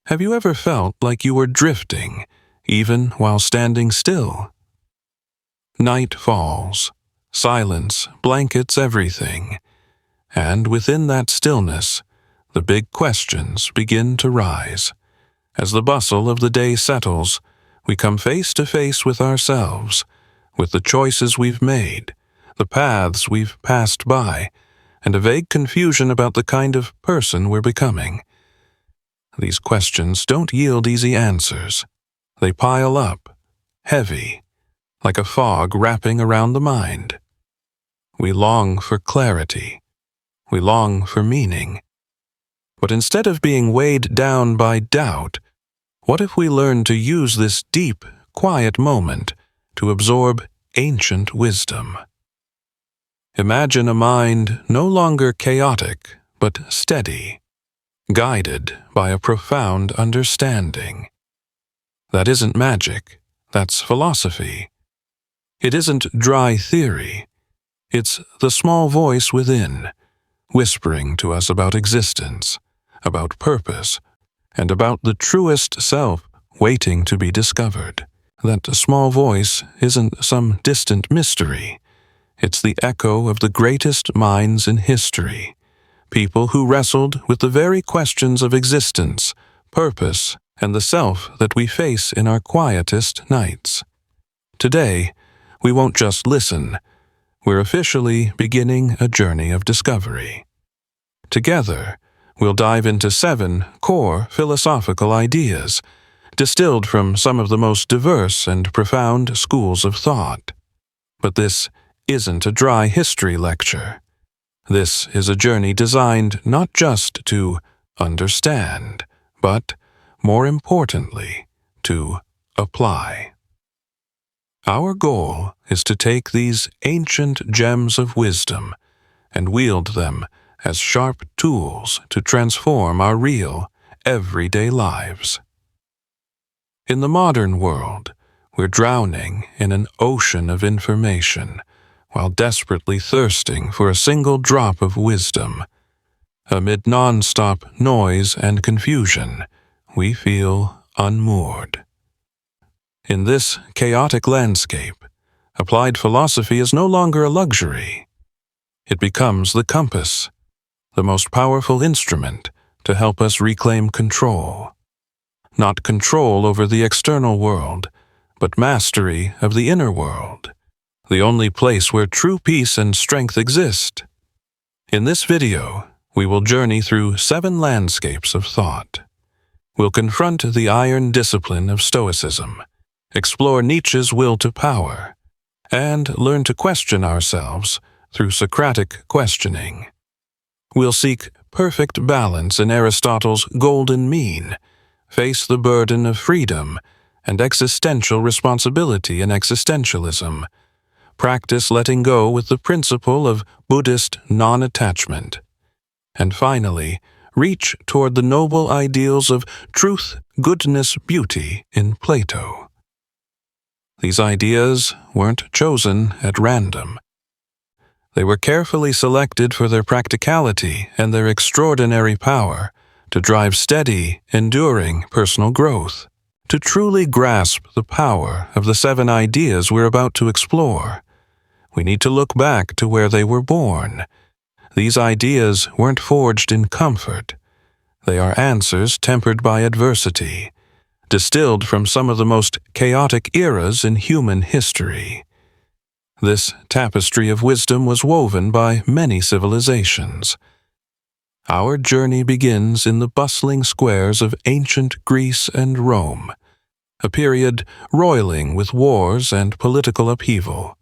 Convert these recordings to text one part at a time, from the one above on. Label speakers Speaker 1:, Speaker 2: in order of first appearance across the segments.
Speaker 1: Have you ever felt like you were drifting, even while standing still? Night falls, silence blankets everything, and within that stillness, the big questions begin to rise. As the bustle of the day settles, we come face to face with ourselves, with the choices we've made, the paths we've passed by, and a vague confusion about the kind of person we're becoming. These questions don't yield easy answers. They pile up, heavy, like a fog wrapping around the mind. We long for clarity. We long for meaning. But instead of being weighed down by doubt, what if we learn to use this deep, quiet moment to absorb ancient wisdom? Imagine a mind no longer chaotic, but steady, guided by a profound understanding. That isn't magic, that's philosophy. It isn't dry theory. It's the small voice within, whispering to us about existence, about purpose, and about the truest self waiting to be discovered. That small voice isn't some distant mystery. It's the echo of the greatest minds in history, people who wrestled with the very questions of existence, purpose, and the self that we face in our quietest nights. Today, we won't just listen. We're officially beginning a journey of discovery. Together, we'll dive into 7 core philosophical ideas, distilled from some of the most diverse and profound schools of thought. But this isn't a dry history lecture. This is a journey designed not just to understand, but, more importantly, to apply. Our goal is to take these ancient gems of wisdom and wield them as sharp tools to transform our real, everyday lives. In the modern world, we're drowning in an ocean of information while desperately thirsting for a single drop of wisdom. Amid non-stop noise and confusion, we feel unmoored. In this chaotic landscape, applied philosophy is no longer a luxury. It becomes the compass, the most powerful instrument to help us reclaim control. Not control over the external world, but mastery of the inner world, the only place where true peace and strength exist. In this video, we will journey through 7 landscapes of thought. We'll confront the iron discipline of Stoicism, explore Nietzsche's will to power, and learn to question ourselves through Socratic questioning. We'll seek perfect balance in Aristotle's golden mean, face the burden of freedom and existential responsibility in existentialism, practice letting go with the principle of Buddhist Non-Attachment, and finally, reach toward the noble ideals of truth, goodness, beauty in Plato. These ideas weren't chosen at random. They were carefully selected for their practicality and their extraordinary power to drive steady, enduring personal growth. To truly grasp the power of the 7 ideas we're about to explore, we need to look back to where they were born. These ideas weren't forged in comfort. They are answers tempered by adversity, distilled from some of the most chaotic eras in human history. This tapestry of wisdom was woven by many civilizations. Our journey begins in the bustling squares of ancient Greece and Rome, a period roiling with wars and political upheaval.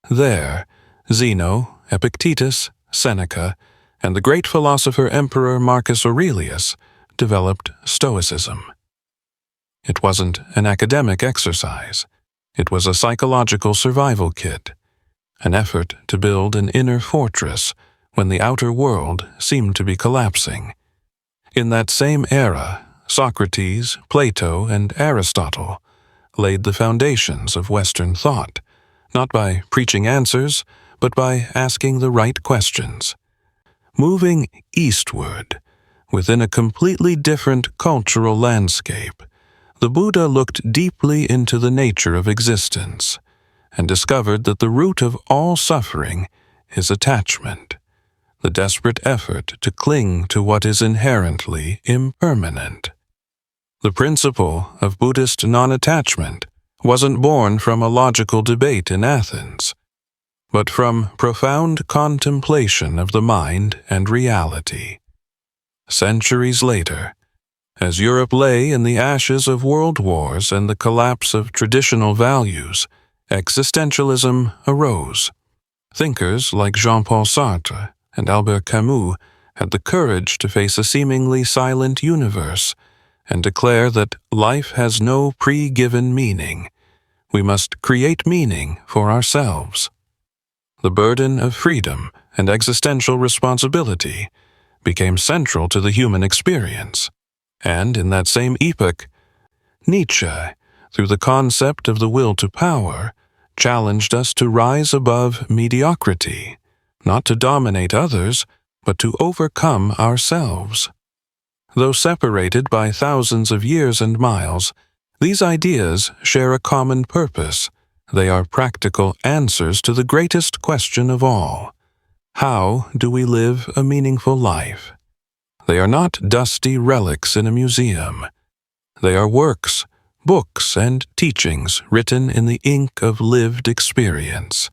Speaker 1: There, Zeno, Epictetus, Seneca, and the great philosopher Emperor Marcus Aurelius developed Stoicism. It wasn't an academic exercise. It was a psychological survival kit, an effort to build an inner fortress when the outer world seemed to be collapsing. In that same era, Socrates, Plato, and Aristotle laid the foundations of Western thought, not by preaching answers, but by asking the right questions. Moving eastward, within a completely different cultural landscape, the Buddha looked deeply into the nature of existence and discovered that the root of all suffering is attachment, the desperate effort to cling to what is inherently impermanent. The principle of Buddhist non-attachment wasn't born from a logical debate in Athens, but from profound contemplation of the mind and reality. Centuries later, as Europe lay in the ashes of world wars and the collapse of traditional values, existentialism arose. Thinkers like Jean-Paul Sartre and Albert Camus had the courage to face a seemingly silent universe and declare that life has no pre-given meaning. We must create meaning for ourselves. The burden of freedom and existential responsibility became central to the human experience. And in that same epoch, Nietzsche, through the concept of the will to power, challenged us to rise above mediocrity, not to dominate others, but to overcome ourselves. Though separated by thousands of years and miles, these ideas share a common purpose. They are practical answers to the greatest question of all: how do we live a meaningful life? They are not dusty relics in a museum. They are works, books, and teachings written in the ink of lived experience.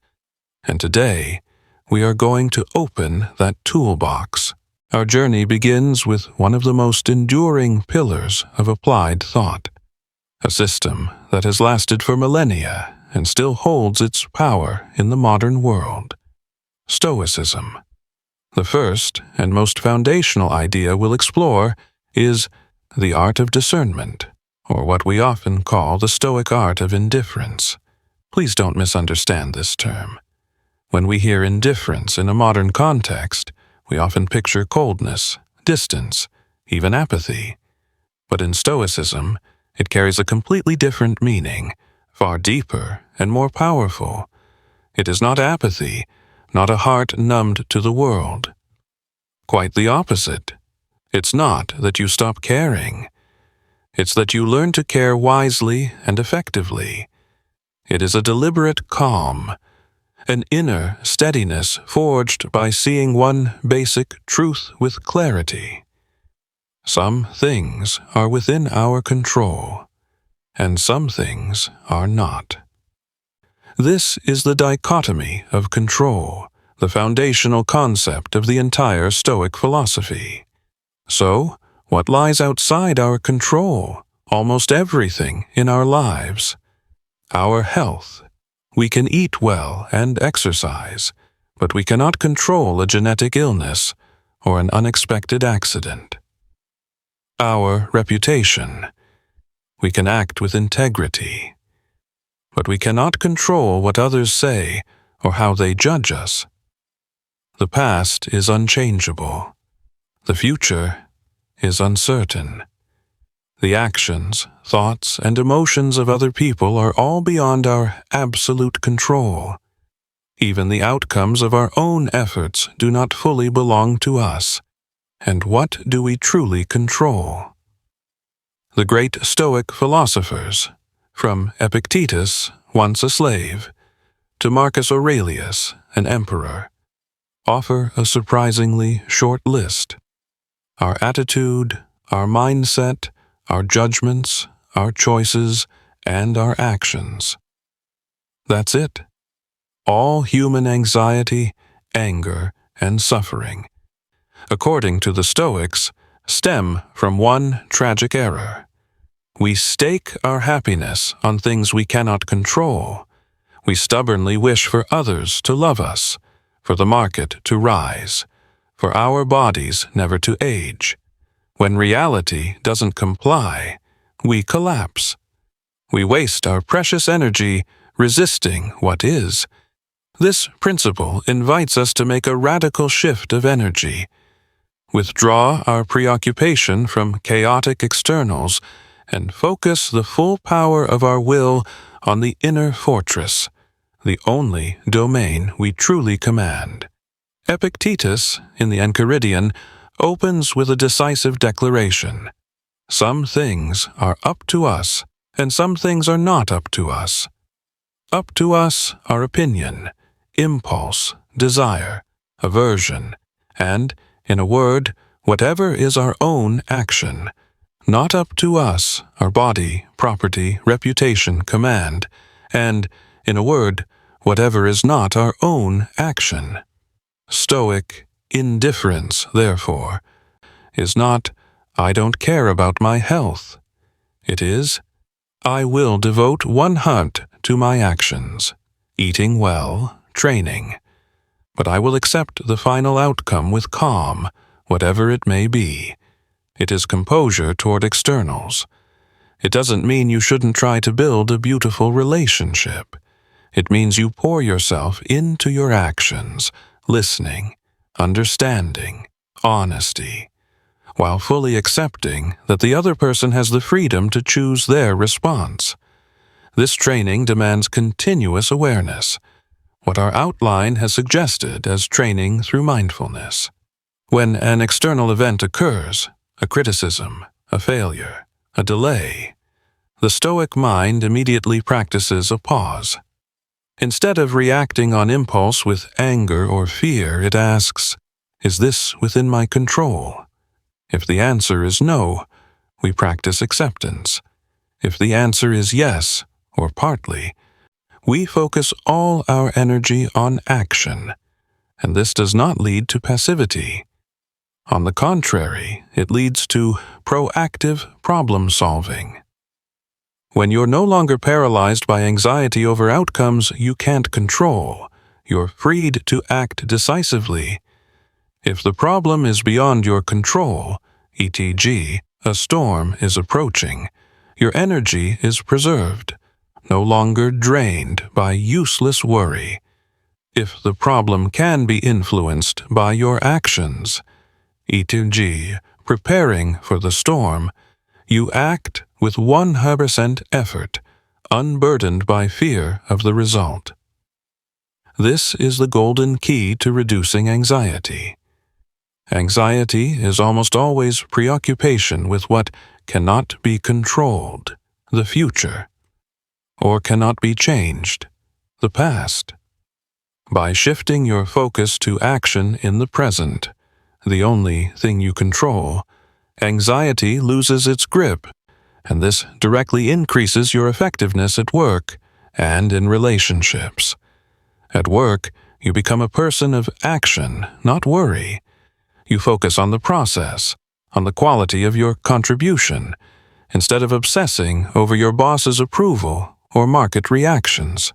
Speaker 1: And today, we are going to open that toolbox. Our journey begins with one of the most enduring pillars of applied thought, a system that has lasted for millennia and still holds its power in the modern world: Stoicism. The first and most foundational idea we'll explore is the art of discernment, or what we often call the Stoic art of indifference. Please don't misunderstand this term. When we hear indifference in a modern context, we often picture coldness, distance, even apathy. But in Stoicism, it carries a completely different meaning, far deeper and more powerful. It is not apathy, not a heart numbed to the world. Quite the opposite. It's not that you stop caring. It's that you learn to care wisely and effectively. It is a deliberate calm, an inner steadiness forged by seeing one basic truth with clarity. Some things are within our control, and some things are not. This is the dichotomy of control, the foundational concept of the entire Stoic philosophy. So, what lies outside our control? Almost everything in our lives. Our health. We can eat well and exercise, but we cannot control a genetic illness or an unexpected accident. Our reputation. We can act with integrity, but we cannot control what others say or how they judge us. The past is unchangeable. The future is uncertain. The actions, thoughts, and emotions of other people are all beyond our absolute control. Even the outcomes of our own efforts do not fully belong to us. And what do we truly control? The great Stoic philosophers, from Epictetus, once a slave, to Marcus Aurelius, an emperor, offer a surprisingly short list. Our attitude, our mindset, our judgments, our choices, and our actions. That's it. All human anxiety, anger, and suffering, according to the Stoics, stem from one tragic error. We stake our happiness on things we cannot control. We stubbornly wish for others to love us, for the market to rise, for our bodies never to age. When reality doesn't comply, we collapse. We waste our precious energy resisting what is. This principle invites us to make a radical shift of energy, withdraw our preoccupation from chaotic externals, and focus the full power of our will on the inner fortress, the only domain we truly command. Epictetus, in the Enchiridion, opens with a decisive declaration. Some things are up to us, and some things are not up to us. Up to us are opinion, impulse, desire, aversion, and, in a word, whatever is our own action. Not up to us are body, property, reputation, command, and, in a word, whatever is not our own action. Stoic indifference, therefore, is not, I don't care about my health. It is, I will devote 100% to my actions, eating well, training, but I will accept the final outcome with calm, whatever it may be. It is composure toward externals. It doesn't mean you shouldn't try to build a beautiful relationship. It means you pour yourself into your actions, listening, understanding, honesty, while fully accepting that the other person has the freedom to choose their response. This training demands continuous awareness, what our outline has suggested as training through mindfulness. When an external event occurs, a criticism, a failure, a delay, the Stoic mind immediately practices a pause. Instead of reacting on impulse with anger or fear, it asks, is this within my control? If the answer is no, we practice acceptance. If the answer is yes, or partly, we focus all our energy on action, and this does not lead to passivity. On the contrary, it leads to proactive problem-solving. When you're no longer paralyzed by anxiety over outcomes you can't control, you're freed to act decisively. If the problem is beyond your control, e.g., a storm is approaching, your energy is preserved, no longer drained by useless worry. If the problem can be influenced by your actions, e.g., preparing for the storm, you act with 100% effort, unburdened by fear of the result. This is the golden key to reducing anxiety. Anxiety is almost always preoccupation with what cannot be controlled, the future, or cannot be changed, the past. By shifting your focus to action in the present, the only thing you control, anxiety loses its grip, and this directly increases your effectiveness at work and in relationships. At work, you become a person of action, not worry. You focus on the process, on the quality of your contribution, instead of obsessing over your boss's approval or market reactions.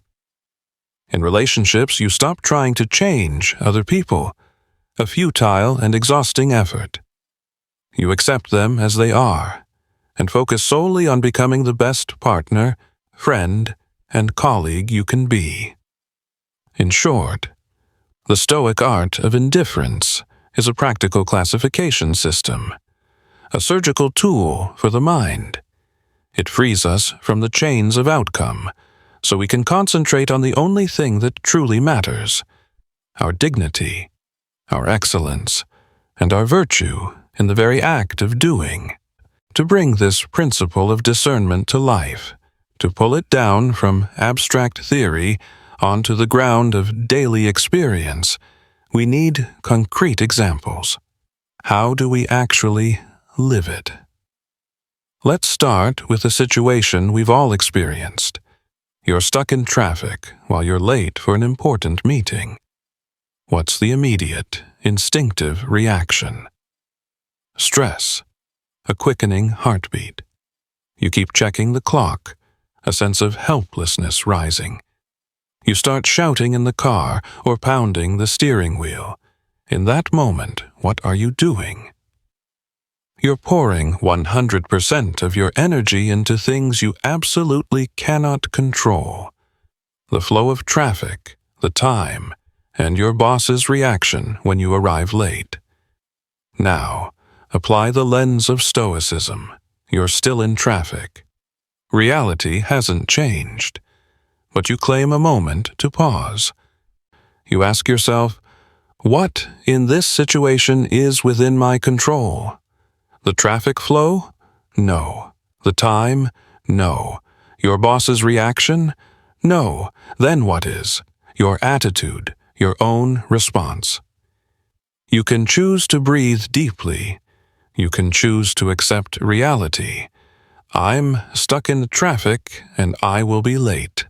Speaker 1: In relationships, you stop trying to change other people, a futile and exhausting effort. You accept them as they are, and focus solely on becoming the best partner, friend, and colleague you can be. In short, the Stoic art of indifference is a practical classification system, a surgical tool for the mind. It frees us from the chains of outcome, so we can concentrate on the only thing that truly matters, our dignity, our excellence, and our virtue in the very act of doing. To bring this principle of discernment to life, to pull it down from abstract theory onto the ground of daily experience, we need concrete examples. How do we actually live it? Let's start with a situation we've all experienced. You're stuck in traffic while you're late for an important meeting. What's the immediate, instinctive reaction? Stress, a quickening heartbeat. You keep checking the clock, a sense of helplessness rising. You start shouting in the car or pounding the steering wheel. In that moment, what are you doing? You're pouring 100% of your energy into things you absolutely cannot control. The flow of traffic, the time, and your boss's reaction when you arrive late. Now, apply the lens of Stoicism. You're still in traffic. Reality hasn't changed, but you claim a moment to pause. You ask yourself, What in this situation is within my control? The traffic flow? No. The time? No. Your boss's reaction? No. Then what is? Your attitude, your own response. You can choose to breathe deeply. You can choose to accept reality. I'm stuck in traffic and I will be late.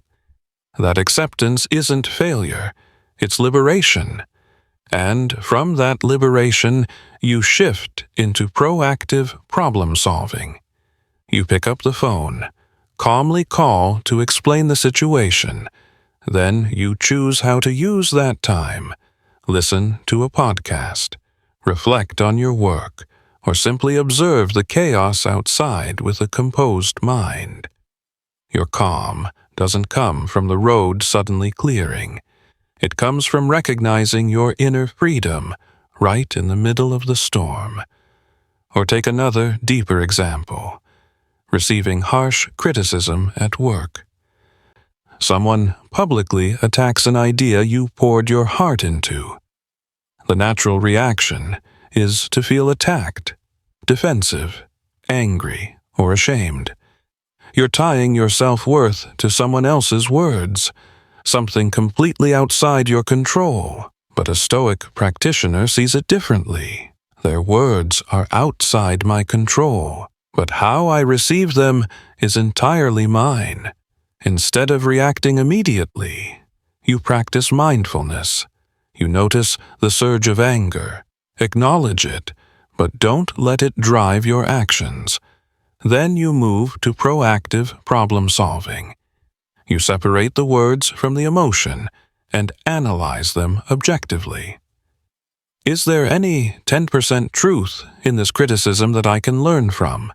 Speaker 1: That acceptance isn't failure, it's liberation. And from that liberation, you shift into proactive problem solving. You pick up the phone, calmly call to explain the situation. Then you choose how to use that time. Listen to a podcast, reflect on your work, or simply observe the chaos outside with a composed mind. Your calm doesn't come from the road suddenly clearing. It comes from recognizing your inner freedom right in the middle of the storm. Or take another, deeper example. Receiving harsh criticism at work. Someone publicly attacks an idea you poured your heart into. The natural reaction is to feel attacked, defensive, angry, or ashamed. You're tying your self-worth to someone else's words, something completely outside your control. But a Stoic practitioner sees it differently. Their words are outside my control, but how I receive them is entirely mine. Instead of reacting immediately, you practice mindfulness. You notice the surge of anger, acknowledge it, but don't let it drive your actions. Then you move to proactive problem solving. You separate the words from the emotion and analyze them objectively. Is there any 10% truth in this criticism that I can learn from?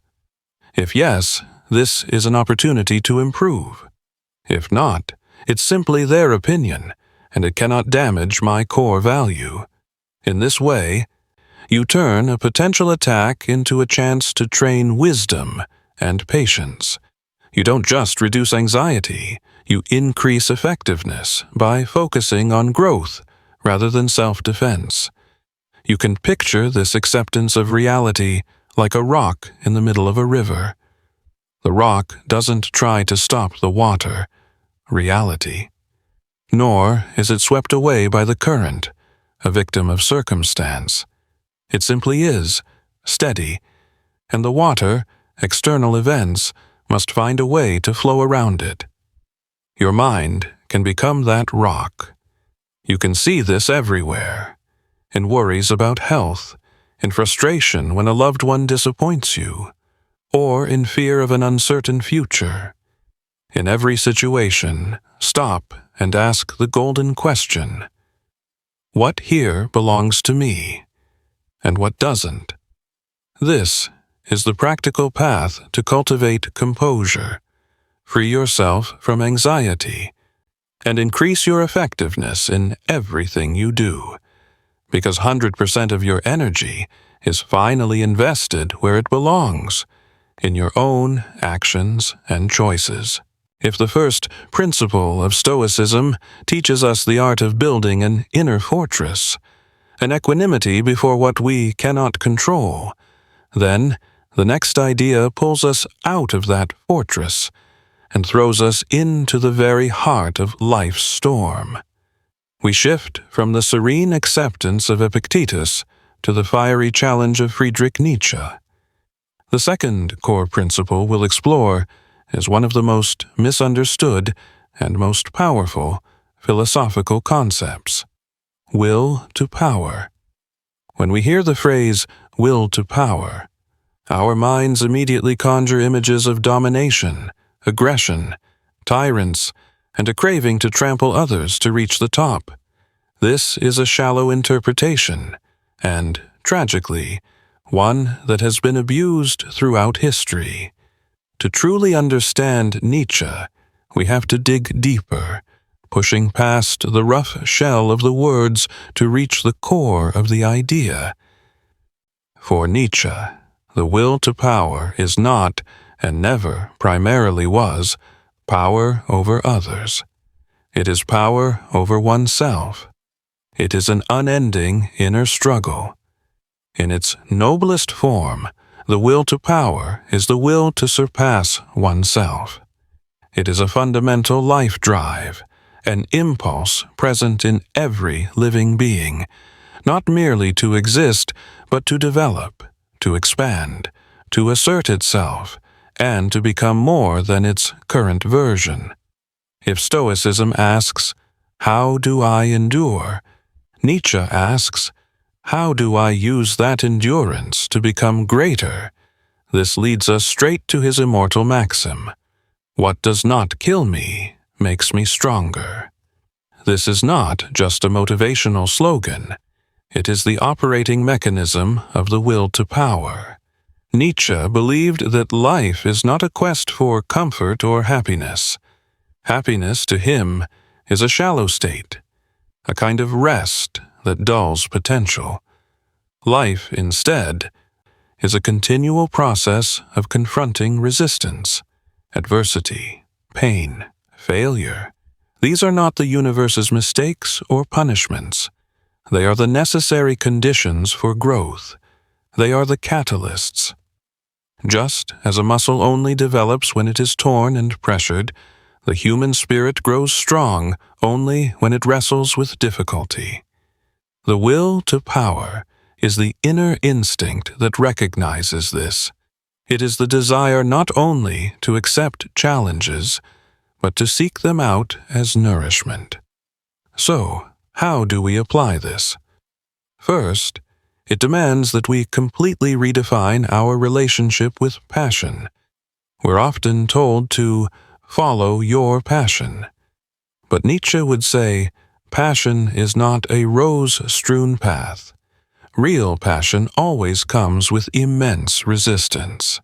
Speaker 1: If yes, this is an opportunity to improve. If not, it's simply their opinion, and it cannot damage my core value. In this way, you turn a potential attack into a chance to train wisdom and patience. You don't just reduce anxiety, you increase effectiveness by focusing on growth rather than self-defense. You can picture this acceptance of reality like a rock in the middle of a river. The rock doesn't try to stop the water, reality. Nor is it swept away by the current, a victim of circumstance. It simply is, steady, and the water, external events, must find a way to flow around it. Your mind can become that rock. You can see this everywhere, in worries about health, in frustration when a loved one disappoints you, or in fear of an uncertain future. In every situation, stop and ask the golden question: what here belongs to me, and what doesn't? This is the practical path to cultivate composure, free yourself from anxiety, and increase your effectiveness in everything you do, because 100% of your energy is finally invested where it belongs, in your own actions and choices. If the first principle of Stoicism teaches us the art of building an inner fortress, an equanimity before what we cannot control, then the next idea pulls us out of that fortress and throws us into the very heart of life's storm. We shift from the serene acceptance of Epictetus to the fiery challenge of Friedrich Nietzsche. The second core principle we'll explore is one of the most misunderstood and most powerful philosophical concepts: will to power. When we hear the phrase will to power, our minds immediately conjure images of domination, aggression, tyrants, and a craving to trample others to reach the top. This is a shallow interpretation, and, tragically, one that has been abused throughout history. To truly understand Nietzsche, we have to dig deeper, pushing past the rough shell of the words to reach the core of the idea. For Nietzsche, the will to power is not, and never primarily was, power over others. It is power over oneself. It is an unending inner struggle. In its noblest form, the will to power is the will to surpass oneself. It is a fundamental life drive, an impulse present in every living being, not merely to exist, but to develop, to expand, to assert itself, and to become more than its current version. If Stoicism asks, "How do I endure?" Nietzsche asks, "How do I use that endurance to become greater?" This leads us straight to his immortal maxim, "What does not kill me makes me stronger." This is not just a motivational slogan. It is the operating mechanism of the will to power. Nietzsche believed that life is not a quest for comfort or happiness. Happiness to him is a shallow state, a kind of rest that dulls potential. Life, instead, is a continual process of confronting resistance, adversity, pain, failure. These are not the universe's mistakes or punishments. They are the necessary conditions for growth. They are the catalysts. Just as a muscle only develops when it is torn and pressured, the human spirit grows strong only when it wrestles with difficulty. The will to power is the inner instinct that recognizes this. It is the desire not only to accept challenges, but to seek them out as nourishment. So, how do we apply this? First, it demands that we completely redefine our relationship with passion. We're often told to follow your passion. But Nietzsche would say, passion is not a rose-strewn path. Real passion always comes with immense resistance.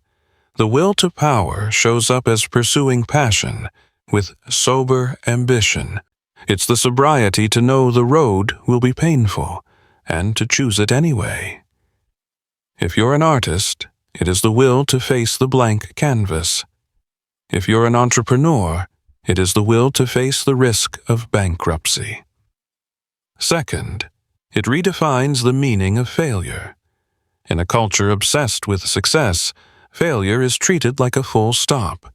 Speaker 1: The will to power shows up as pursuing passion with sober ambition. It's the sobriety to know the road will be painful and to choose it anyway. If you're an artist, it is the will to face the blank canvas. If you're an entrepreneur, it is the will to face the risk of bankruptcy. Second, it redefines the meaning of failure. In a culture obsessed with success, failure is treated like a full stop.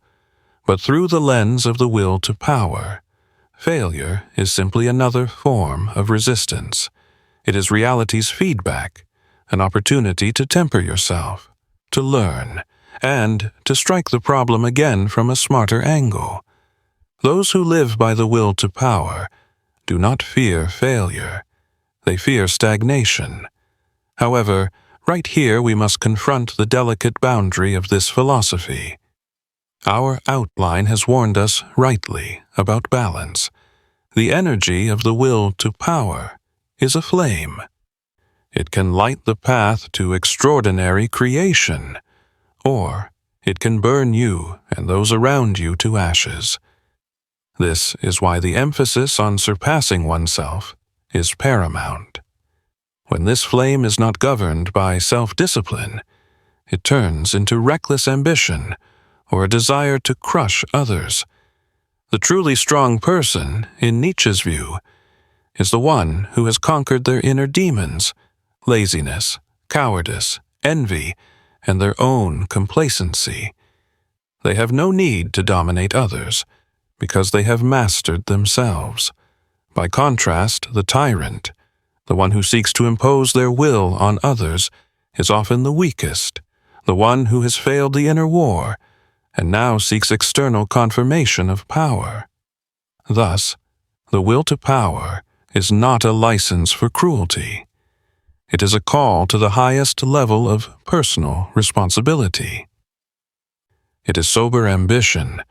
Speaker 1: But through the lens of the will to power, failure is simply another form of resistance. It is reality's feedback, an opportunity to temper yourself, to learn, and to strike the problem again from a smarter angle. Those who live by the will to power do not fear failure. They fear stagnation. However, right here we must confront the delicate boundary of this philosophy. Our outline has warned us rightly about balance. The energy of the will to power is a flame. It can light the path to extraordinary creation, or it can burn you and those around you to ashes. This is why the emphasis on surpassing oneself is paramount. When this flame is not governed by self-discipline, it turns into reckless ambition or a desire to crush others. The truly strong person, in Nietzsche's view, is the one who has conquered their inner demons, laziness, cowardice, envy, and their own complacency. They have no need to dominate others, because they have mastered themselves. By contrast, the tyrant, the one who seeks to impose their will on others, is often the weakest, the one who has failed the inner war, and now seeks external confirmation of power. Thus, the will to power is not a license for cruelty. It is a call to the highest level of personal responsibility. It is sober ambition,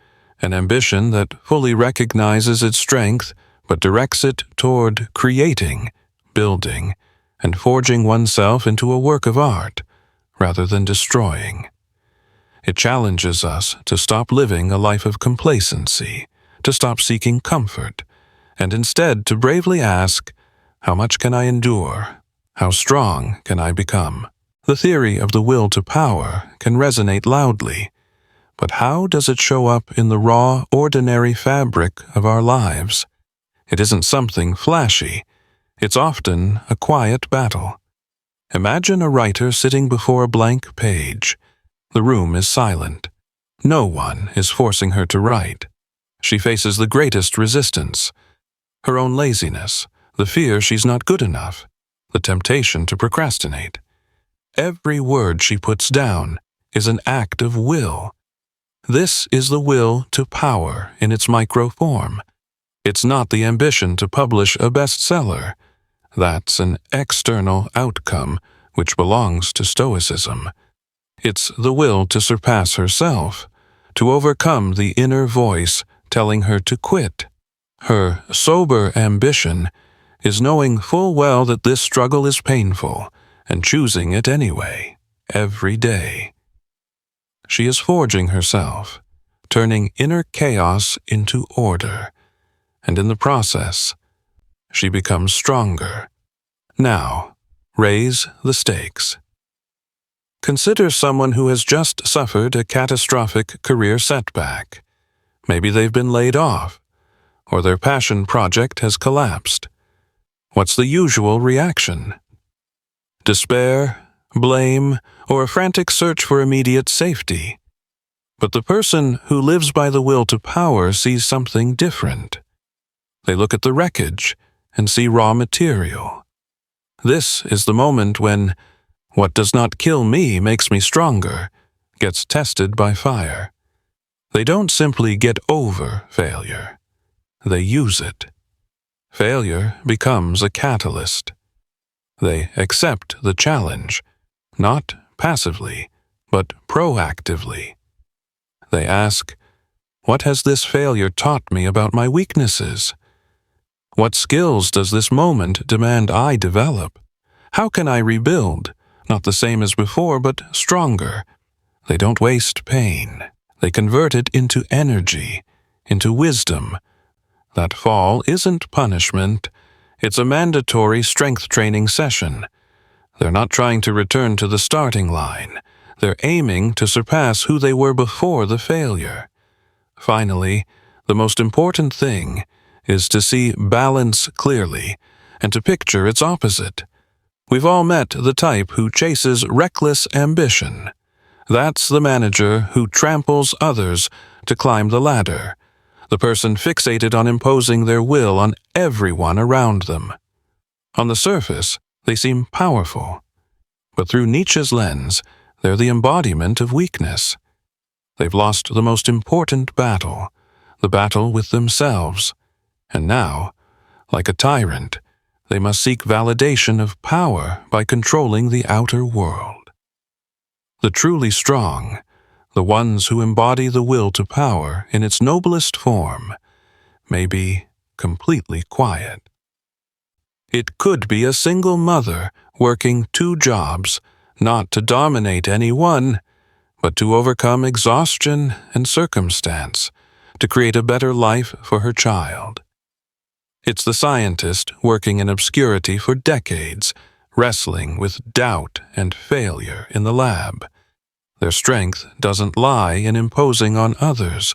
Speaker 1: an ambition that fully recognizes its strength but directs it toward creating, building, and forging oneself into a work of art, rather than destroying. It challenges us to stop living a life of complacency, to stop seeking comfort, and instead to bravely ask, how much can I endure? How strong can I become? The theory of the will to power can resonate loudly, but how does it show up in the raw, ordinary fabric of our lives? It isn't something flashy. It's often a quiet battle. Imagine a writer sitting before a blank page. The room is silent. No one is forcing her to write. She faces the greatest resistance: her own laziness, the fear she's not good enough, the temptation to procrastinate. Every word she puts down is an act of will. This is the will to power in its micro form. It's not the ambition to publish a bestseller. That's an external outcome which belongs to Stoicism. It's the will to surpass herself, to overcome the inner voice telling her to quit. Her sober ambition is knowing full well that this struggle is painful and choosing it anyway, every day. She is forging herself, turning inner chaos into order, and in the process, she becomes stronger. Now, raise the stakes. Consider someone who has just suffered a catastrophic career setback. Maybe they've been laid off, or their passion project has collapsed. What's the usual reaction? Despair, blame, or a frantic search for immediate safety. But the person who lives by the will to power sees something different. They look at the wreckage and see raw material. This is the moment when what does not kill me makes me stronger gets tested by fire. They don't simply get over failure. They use it. Failure becomes a catalyst. They accept the challenge, not passively, but proactively. They ask, what has this failure taught me about my weaknesses? What skills does this moment demand I develop? How can I rebuild, not the same as before, but stronger? They don't waste pain. They convert it into energy, into wisdom. That fall isn't punishment. It's a mandatory strength training session. They're not trying to return to the starting line. They're aiming to surpass who they were before the failure. Finally, the most important thing is to see balance clearly and to picture its opposite. We've all met the type who chases reckless ambition. That's the manager who tramples others to climb the ladder, the person fixated on imposing their will on everyone around them. On the surface, they seem powerful, but through Nietzsche's lens, they're the embodiment of weakness. They've lost the most important battle, the battle with themselves, and now, like a tyrant, they must seek validation of power by controlling the outer world. The truly strong, the ones who embody the will to power in its noblest form, may be completely quiet. It could be a single mother working 2 jobs, not to dominate any one, but to overcome exhaustion and circumstance, to create a better life for her child. It's the scientist working in obscurity for decades, wrestling with doubt and failure in the lab. Their strength doesn't lie in imposing on others.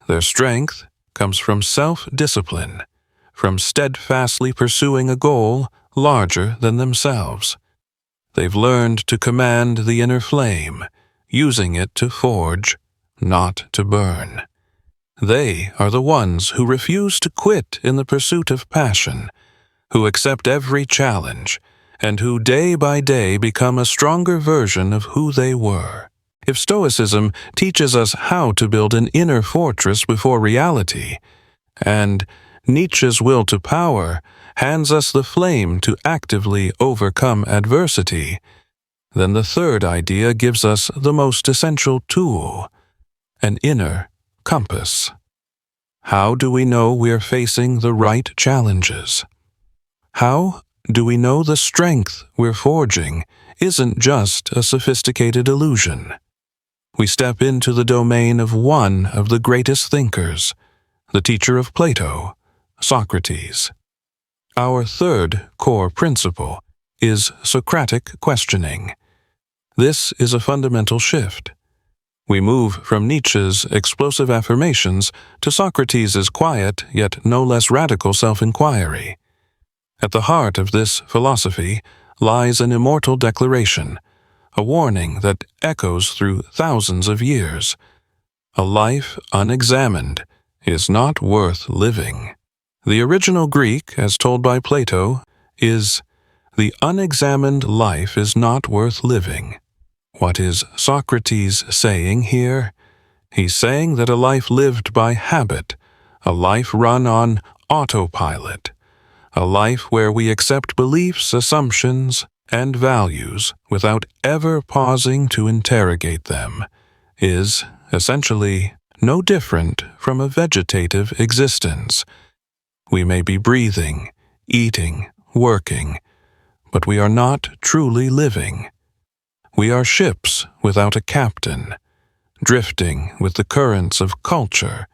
Speaker 1: Their strength comes from self-discipline, from steadfastly pursuing a goal larger than themselves. They've learned to command the inner flame, using it to forge, not to burn. They are the ones who refuse to quit in the pursuit of passion, who accept every challenge, and who day by day become a stronger version of who they were. If Stoicism teaches us how to build an inner fortress before reality, and Nietzsche's will to power hands us the flame to actively overcome adversity, then the third idea gives us the most essential tool, an inner compass. How do we know we're facing the right challenges? How do we know the strength we're forging isn't just a sophisticated illusion? We step into the domain of one of the greatest thinkers, the teacher of Plato, Socrates. Our third core principle is Socratic questioning. This is a fundamental shift. We move from Nietzsche's explosive affirmations to Socrates' quiet yet no less radical self-inquiry. At the heart of this philosophy lies an immortal declaration, a warning that echoes through thousands of years. A life unexamined is not worth living. The original Greek, as told by Plato, is, "The unexamined life is not worth living." What is Socrates saying here? He's saying that a life lived by habit, a life run on autopilot, a life where we accept beliefs, assumptions, and values without ever pausing to interrogate them, is, essentially, no different from a vegetative existence. We may be breathing, eating, working, but we are not truly living. We are ships without a captain, drifting with the currents of culture,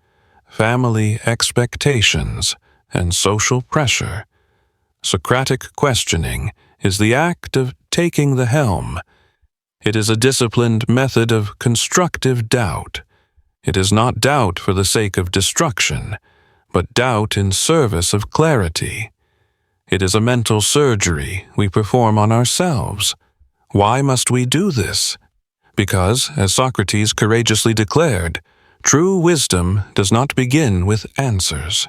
Speaker 1: family expectations, and social pressure. Socratic questioning is the act of taking the helm. It is a disciplined method of constructive doubt. It is not doubt for the sake of destruction, but doubt in service of clarity. It is a mental surgery we perform on ourselves. Why must we do this? Because, as Socrates courageously declared, true wisdom does not begin with answers.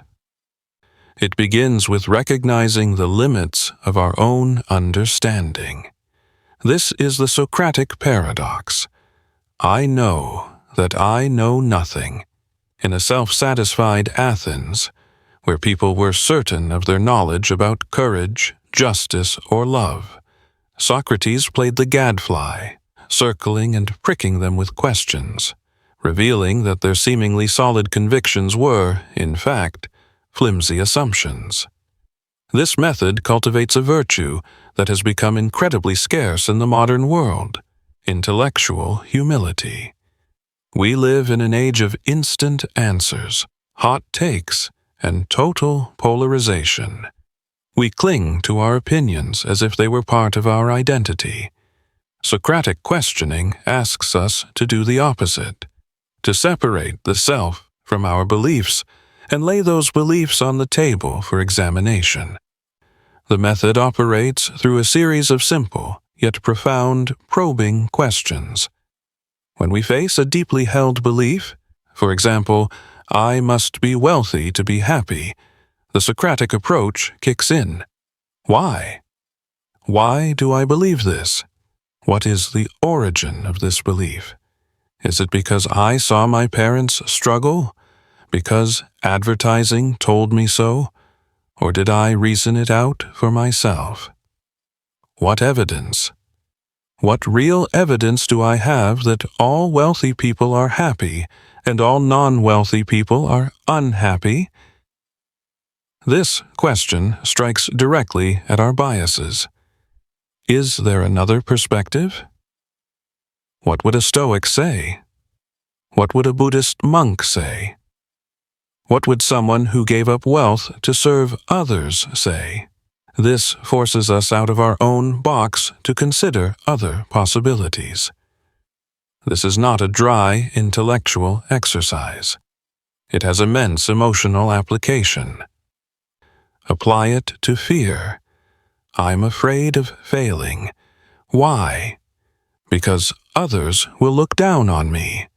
Speaker 1: It begins with recognizing the limits of our own understanding. This is the Socratic paradox. I know that I know nothing. In a self-satisfied Athens, where people were certain of their knowledge about courage, justice, or love, Socrates played the gadfly, circling and pricking them with questions, revealing that their seemingly solid convictions were, in fact, flimsy assumptions. This method cultivates a virtue that has become incredibly scarce in the modern world: intellectual humility. We live in an age of instant answers, hot takes, and total polarization. We cling to our opinions as if they were part of our identity. Socratic questioning asks us to do the opposite, to separate the self from our beliefs and lay those beliefs on the table for examination. The method operates through a series of simple yet profound probing questions. When we face a deeply held belief, for example, I must be wealthy to be happy, the Socratic approach kicks in. Why? Why do I believe this? What is the origin of this belief? Is it because I saw my parents struggle? Because advertising told me so? Or did I reason it out for myself? What evidence? What real evidence do I have that all wealthy people are happy and all non-wealthy people are unhappy? This question strikes directly at our biases. Is there another perspective? What would a Stoic say? What would a Buddhist monk say? What would someone who gave up wealth to serve others say? This forces us out of our own box to consider other possibilities. This is not a dry intellectual exercise. It has immense emotional application. Apply it to fear. I'm afraid of failing. Why? Because others will look down on me.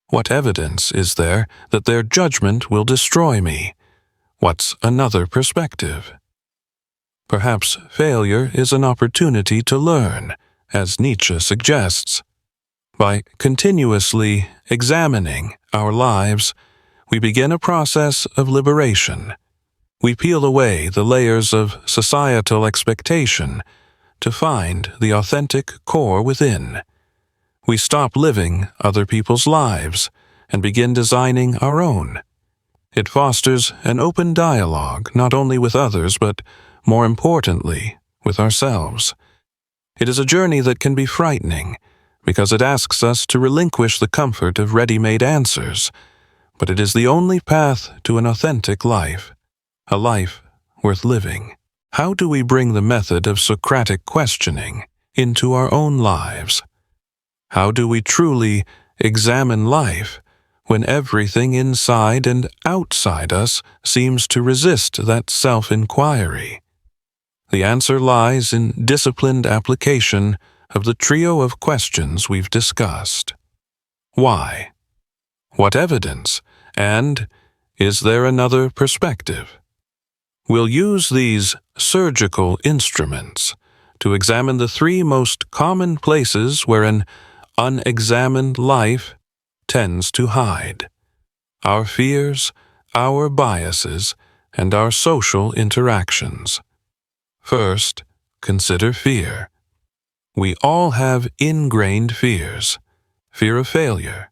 Speaker 1: What evidence is there that their judgment will destroy me? What's another perspective? Perhaps failure is an opportunity to learn, as Nietzsche suggests. By continuously examining our lives, we begin a process of liberation. We peel away the layers of societal expectation to find the authentic core within. We stop living other people's lives and begin designing our own. It fosters an open dialogue not only with others but, more importantly, with ourselves. It is a journey that can be frightening because it asks us to relinquish the comfort of ready-made answers, but it is the only path to an authentic life, a life worth living. How do we bring the method of Socratic questioning into our own lives? How do we truly examine life when everything inside and outside us seems to resist that self-inquiry? The answer lies in disciplined application of the trio of questions we've discussed. Why? What evidence? And is there another perspective? We'll use these surgical instruments to examine the three most common places where an unexamined life tends to hide: our fears, our biases, and our social interactions. First, consider fear. We all have ingrained fears: fear of failure,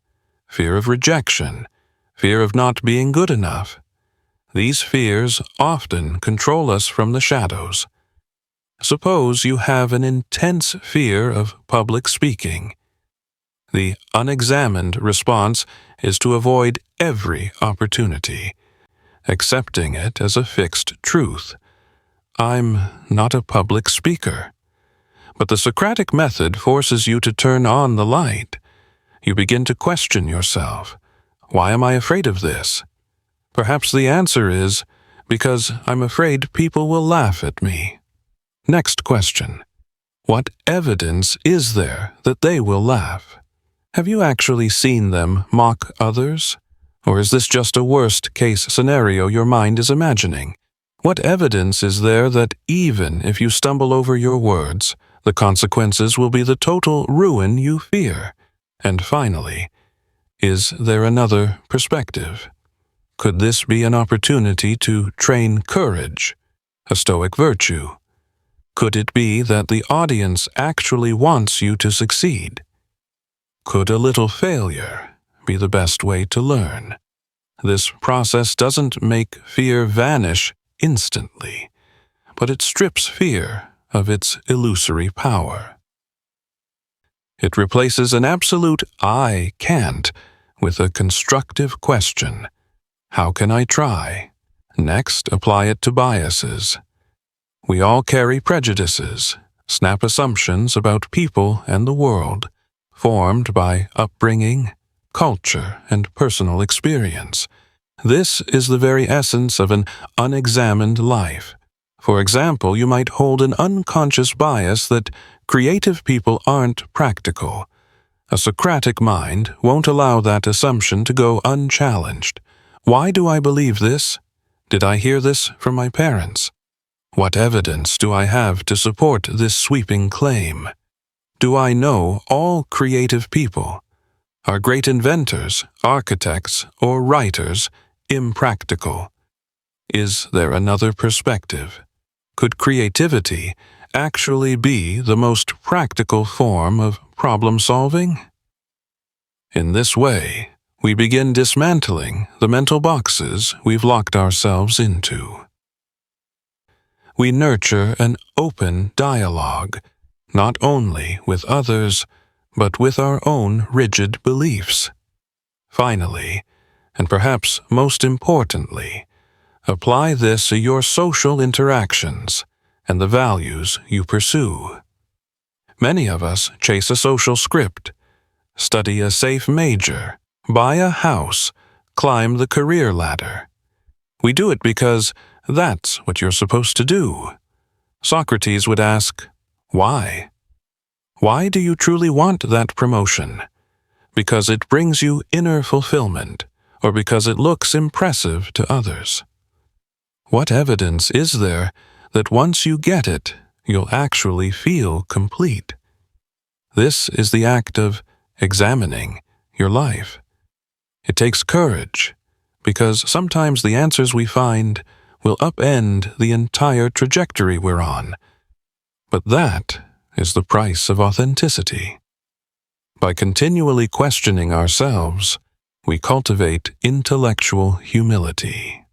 Speaker 1: fear of rejection, fear of not being good enough. These fears often control us from the shadows. Suppose you have an intense fear of public speaking. The unexamined response is to avoid every opportunity, accepting it as a fixed truth. I'm not a public speaker. But the Socratic method forces you to turn on the light. You begin to question yourself. Why am I afraid of this? Perhaps the answer is, because I'm afraid people will laugh at me. Next question. What evidence is there that they will laugh? Have you actually seen them mock others? Or is this just a worst-case scenario your mind is imagining? What evidence is there that even if you stumble over your words, the consequences will be the total ruin you fear? And finally, is there another perspective? Could this be an opportunity to train courage, a Stoic virtue? Could it be that the audience actually wants you to succeed? Could a little failure be the best way to learn? This process doesn't make fear vanish instantly, but it strips fear of its illusory power. It replaces an absolute "I can't" with a constructive question: how can I try? Next, apply it to biases. We all carry prejudices, snap assumptions about people and the world, formed by upbringing, culture, and personal experience. This is the very essence of an unexamined life. For example, you might hold an unconscious bias that creative people aren't practical. A Socratic mind won't allow that assumption to go unchallenged. Why do I believe this? Did I hear this from my parents? What evidence do I have to support this sweeping claim? Do I know all creative people? Are great inventors, architects, or writers impractical? Is there another perspective? Could creativity actually be the most practical form of problem solving? In this way, we begin dismantling the mental boxes we've locked ourselves into. We nurture an open dialogue, not only with others, but with our own rigid beliefs. Finally, and perhaps most importantly, apply this to your social interactions and the values you pursue. Many of us chase a social script, study a safe major, buy a house, climb the career ladder. We do it because that's what you're supposed to do. Socrates would ask, why? Why do you truly want that promotion? Because it brings you inner fulfillment, or because it looks impressive to others? What evidence is there that once you get it, you'll actually feel complete? This is the act of examining your life. It takes courage, because sometimes the answers we find will upend the entire trajectory we're on. But that is the price of authenticity. By continually questioning ourselves, we cultivate intellectual humility.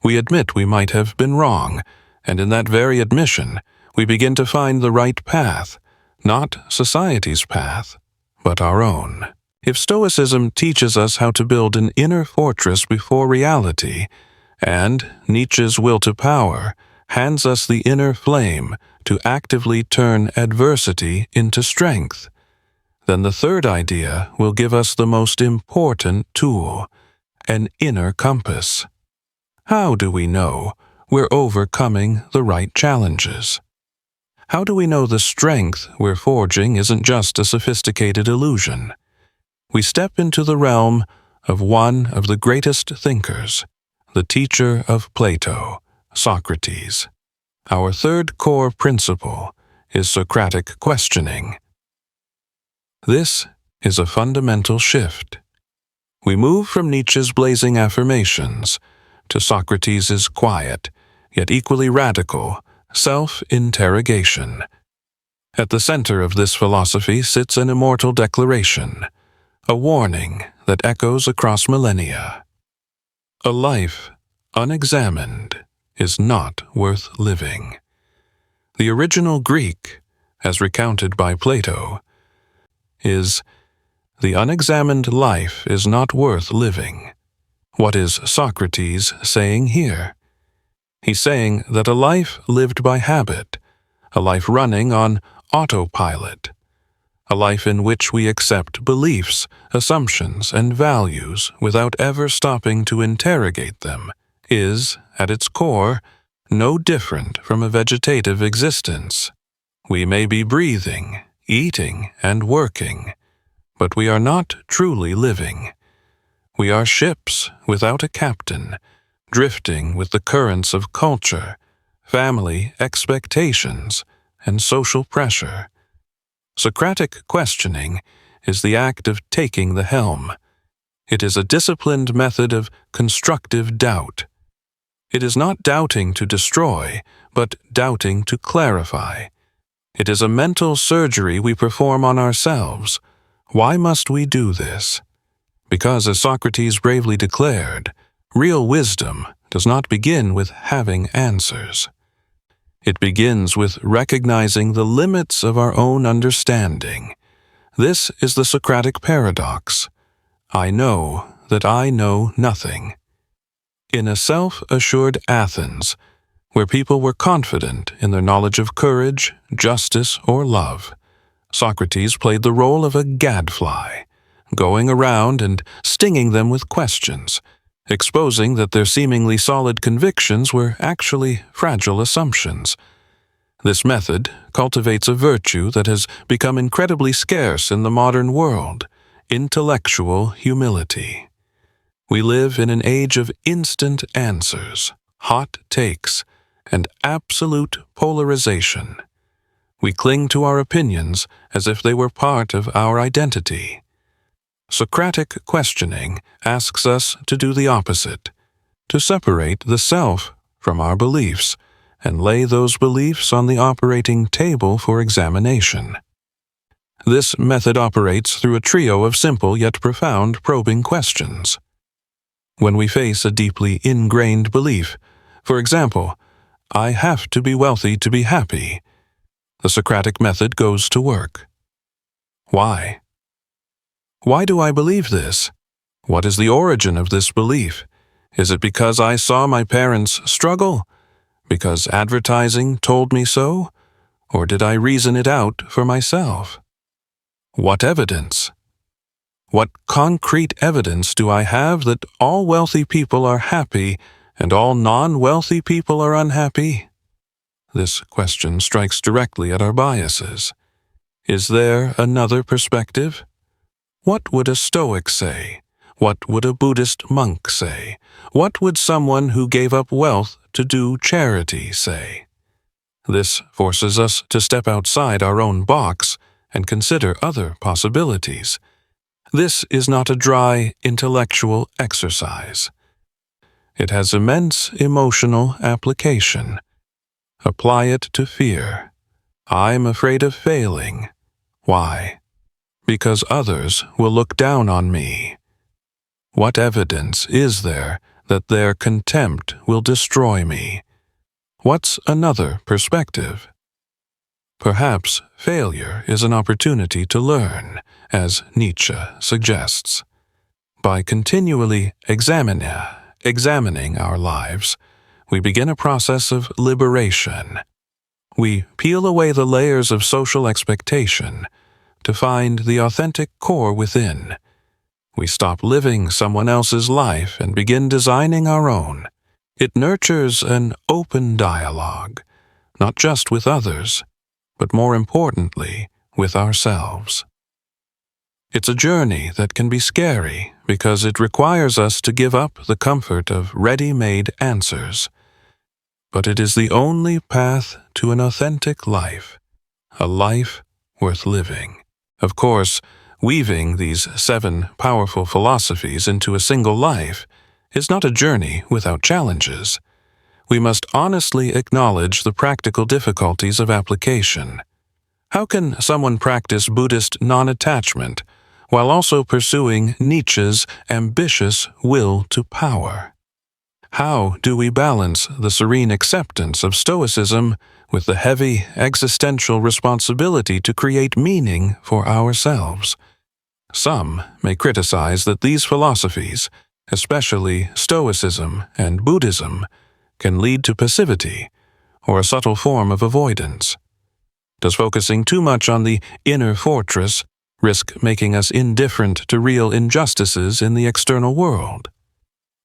Speaker 1: We admit we might have been wrong, and in that very admission, we begin to find the right path, not society's path, but our own. If Stoicism teaches us how to build an inner fortress before reality, and Nietzsche's will to power hands us the inner flame to actively turn adversity into strength, then the third idea will give us the most important tool, an inner compass. How do we know we're overcoming the right challenges? How do we know the strength we're forging isn't just a sophisticated illusion? We step into the realm of one of the greatest thinkers, the teacher of Plato, Socrates. Our third core principle is Socratic questioning. This is a fundamental shift. We move from Nietzsche's blazing affirmations to Socrates' quiet, yet equally radical, self-interrogation. At the center of this philosophy sits an immortal declaration, a warning that echoes across millennia. A life unexamined is not worth living. The original Greek, as recounted by Plato, is, "The unexamined life is not worth living." What is Socrates saying here? He's saying that a life lived by habit, a life running on autopilot, a life in which we accept beliefs, assumptions, and values without ever stopping to interrogate them, is, at its core, no different from a vegetative existence. We may be breathing, eating, and working, but we are not truly living. We are ships without a captain, drifting with the currents of culture, family expectations, and social pressure. Socratic questioning is the act of taking the helm. It is a disciplined method of constructive doubt. It is not doubting to destroy, but doubting to clarify. It is a mental surgery we perform on ourselves. Why must we do this? Because, as Socrates bravely declared, real wisdom does not begin with having answers. It begins with recognizing the limits of our own understanding. This is the Socratic paradox. I know that I know nothing. In a self-assured Athens, where people were confident in their knowledge of courage, justice, or love, Socrates played the role of a gadfly, going around and stinging them with questions, exposing that their seemingly solid convictions were actually fragile assumptions. This method cultivates a virtue that has become incredibly scarce in the modern world: intellectual humility. We live in an age of instant answers, hot takes, and absolute polarization. We cling to our opinions as if they were part of our identity. Socratic questioning asks us to do the opposite, to separate the self from our beliefs and lay those beliefs on the operating table for examination. This method operates through a trio of simple yet profound probing questions. When we face a deeply ingrained belief, for example, "I have to be wealthy to be happy," the Socratic method goes to work. Why? Why do I believe this? What is the origin of this belief? Is it because I saw my parents struggle? Because advertising told me so? Or did I reason it out for myself? What evidence? What concrete evidence do I have that all wealthy people are happy and all non-wealthy people are unhappy? This question strikes directly at our biases. Is there another perspective? What would a Stoic say? What would a Buddhist monk say? What would someone who gave up wealth to do charity say? This forces us to step outside our own box and consider other possibilities. This is not a dry, intellectual exercise. It has immense emotional application. Apply it to fear. I'm afraid of failing. Why? Because others will look down on me. What evidence is there that their contempt will destroy me? What's another perspective? Perhaps failure is an opportunity to learn, as Nietzsche suggests. By continually examining our lives, we begin a process of liberation. We peel away the layers of social expectation to find the authentic core within. We stop living someone else's life and begin designing our own. It nurtures an open dialogue, not just with others, but more importantly, with ourselves. It's a journey that can be scary because it requires us to give up the comfort of ready-made answers. But it is the only path to an authentic life, a life worth living. Of course, weaving these 7 powerful philosophies into a single life is not a journey without challenges. We must honestly acknowledge the practical difficulties of application. How can someone practice Buddhist non-attachment while also pursuing Nietzsche's ambitious will to power? How do we balance the serene acceptance of Stoicism with the heavy existential responsibility to create meaning for ourselves? Some may criticize that these philosophies, especially Stoicism and Buddhism, can lead to passivity or a subtle form of avoidance. Does focusing too much on the inner fortress risk making us indifferent to real injustices in the external world?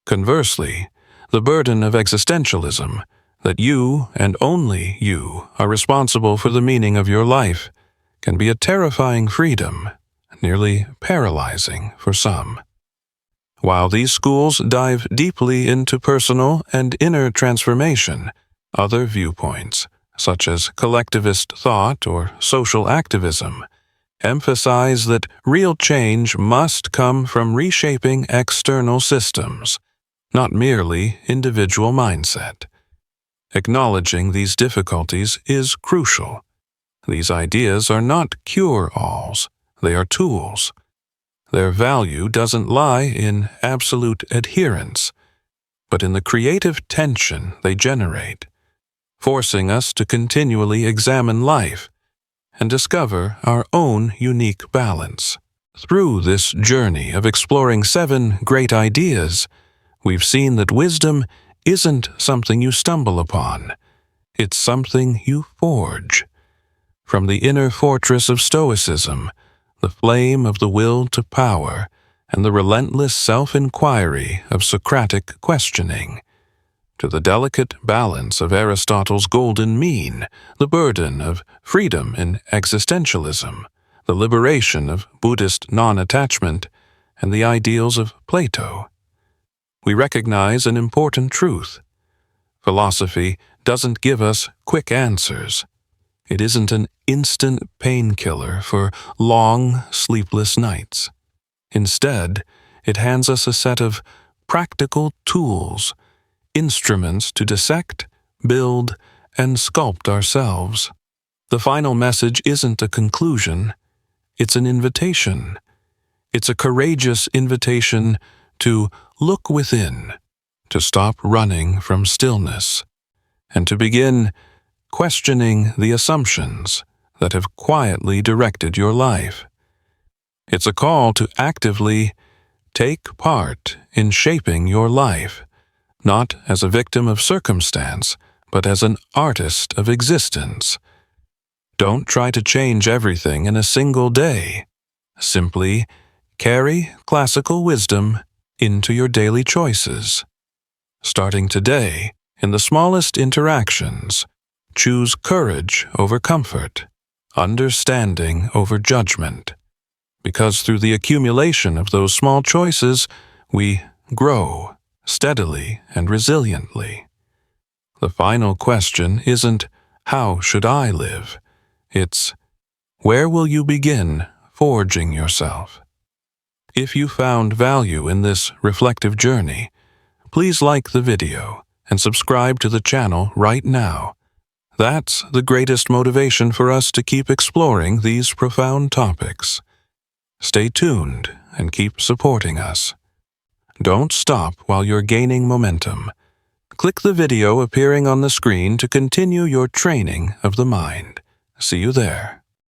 Speaker 1: Conversely, the burden of existentialism, that you and only you are responsible for the meaning of your life, can be a terrifying freedom, nearly paralyzing for some. While these schools dive deeply into personal and inner transformation, other viewpoints, such as collectivist thought or social activism, emphasize that real change must come from reshaping external systems, not merely individual mindset. Acknowledging these difficulties is crucial. These ideas are not cure-alls, they are tools. Their value doesn't lie in absolute adherence, but in the creative tension they generate, forcing us to continually examine life and discover our own unique balance. Through this journey of exploring 7 great ideas, we've seen that wisdom isn't something you stumble upon. It's something you forge. From the inner fortress of Stoicism, the flame of the will to power, and the relentless self-inquiry of Socratic questioning, to the delicate balance of Aristotle's golden mean, the burden of freedom in existentialism, the liberation of Buddhist non-attachment, and the ideals of Plato, we recognize an important truth. Philosophy doesn't give us quick answers. It isn't an instant painkiller for long, sleepless nights. Instead, it hands us a set of practical tools, instruments to dissect, build, and sculpt ourselves. The final message isn't a conclusion, it's an invitation. It's a courageous invitation to look within, to stop running from stillness, and to begin questioning the assumptions that have quietly directed your life. It's a call to actively take part in shaping your life, not as a victim of circumstance, but as an artist of existence. Don't try to change everything in a single day. Simply carry classical wisdom into your daily choices. Starting today, in the smallest interactions, choose courage over comfort, understanding over judgment, because through the accumulation of those small choices, we grow steadily and resiliently. The final question isn't, how should I live? It's, where will you begin forging yourself? If you found value in this reflective journey, please like the video and subscribe to the channel right now. That's the greatest motivation for us to keep exploring these profound topics. Stay tuned and keep supporting us. Don't stop while you're gaining momentum. Click the video appearing on the screen to continue your training of the mind. See you there.